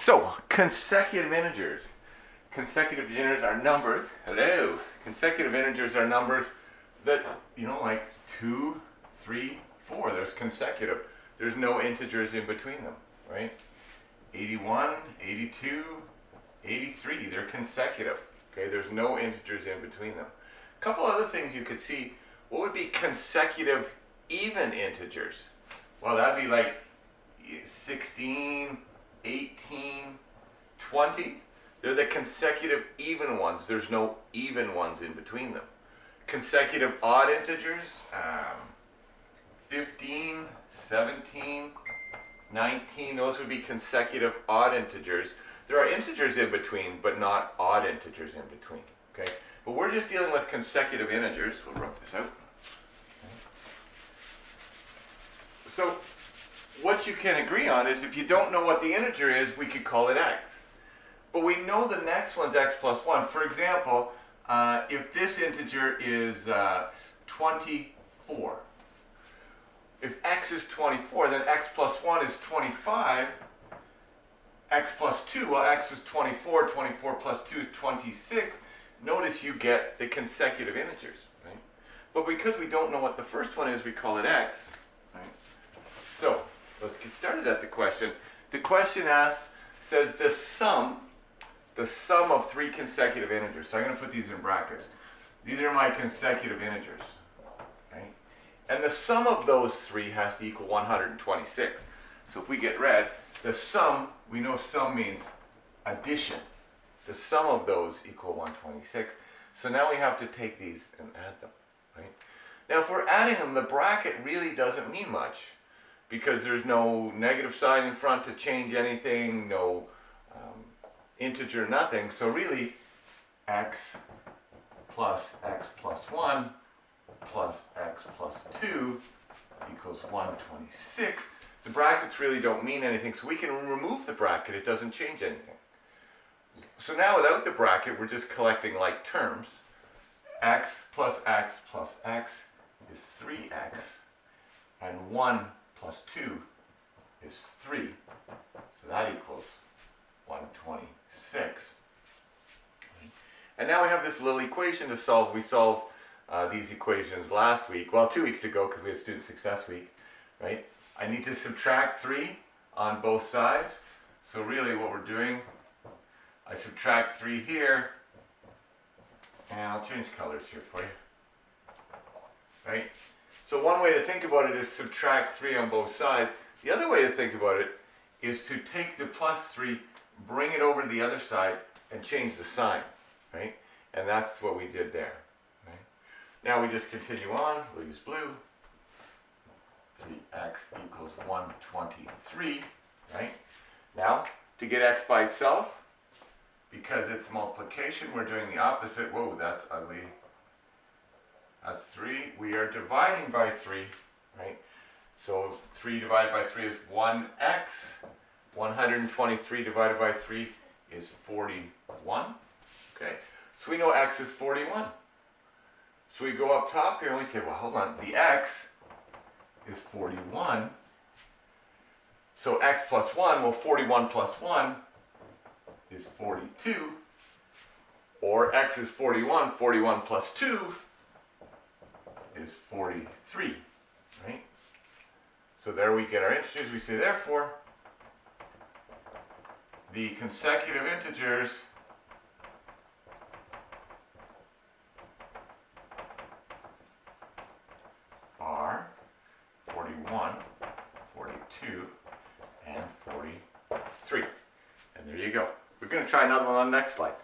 So, consecutive integers. Consecutive integers are numbers. Hello. Consecutive integers are numbers that, like 2, 3, 4. There's consecutive. There's no integers in between them, right? 81, 82, 83. They're consecutive. Okay, there's no integers in between them. A couple other things you could see. What would be consecutive even integers? Well, that'd be like 16, 18, 20. They're the consecutive even ones. There's no even ones in between them. Consecutive odd integers, 15, 17, 19, those would be consecutive odd integers. There are integers in between, but not odd integers in between, okay? But we're just dealing with consecutive integers. We'll rub this out. So, what you can agree on is if you don't know what the integer is, we could call it x. But we know the next one's x plus 1. For example, if this integer is 24, if x is 24, then x plus 1 is 25. X plus 2, well, x is 24. 24 plus 2 is 26. Notice you get the consecutive integers, right? But because we don't know what the first one is, we call it x, right? So, let's get started at the question. The question says the sum of three consecutive integers. So I'm going to put these in brackets. These are my consecutive integers, right? And the sum of those three has to equal 126. So if we get red, the sum, we know sum means addition. The sum of those equal 126. So now we have to take these and add them, right? Now if we're adding them, the bracket really doesn't mean much because there's no negative sign in front to change anything, no integer, nothing. So really, x plus 1 plus x plus 2 equals 126. The brackets really don't mean anything, so we can remove the bracket. It doesn't change anything. So now without the bracket, we're just collecting like terms. X plus x plus x is 3x, and 1 plus 2 is 3. So that equals 126. And now we have this little equation to solve. We solved these equations last week, well, 2 weeks ago because we had Student Success Week, right? I need to subtract 3 on both sides. So really what we're doing, I subtract 3 here, and I'll change colors here for you, right? So one way to think about it is subtract 3 on both sides. The other way to think about it is to take the plus 3, bring it over to the other side, and change the sign, right? And that's what we did there, right? Now we just continue on. We'll use blue. 3x equals 123, right? Now, to get x by itself, because it's multiplication, we're doing the opposite. Whoa, that's ugly. That's 3. We are dividing by 3, right? So 3 divided by 3 is 1x. 123 divided by 3 is 41. Okay, so we know x is 41. So we go up top here and we say, well, hold on, the x is 41. So x plus 1, well, 41 plus 1 is 42. Or x is 41, 41 plus 2 is 43, right? So there we get our integers. We say, therefore, the consecutive integers are 41, 42, and 43. And there you go. We're going to try another one on the next slide.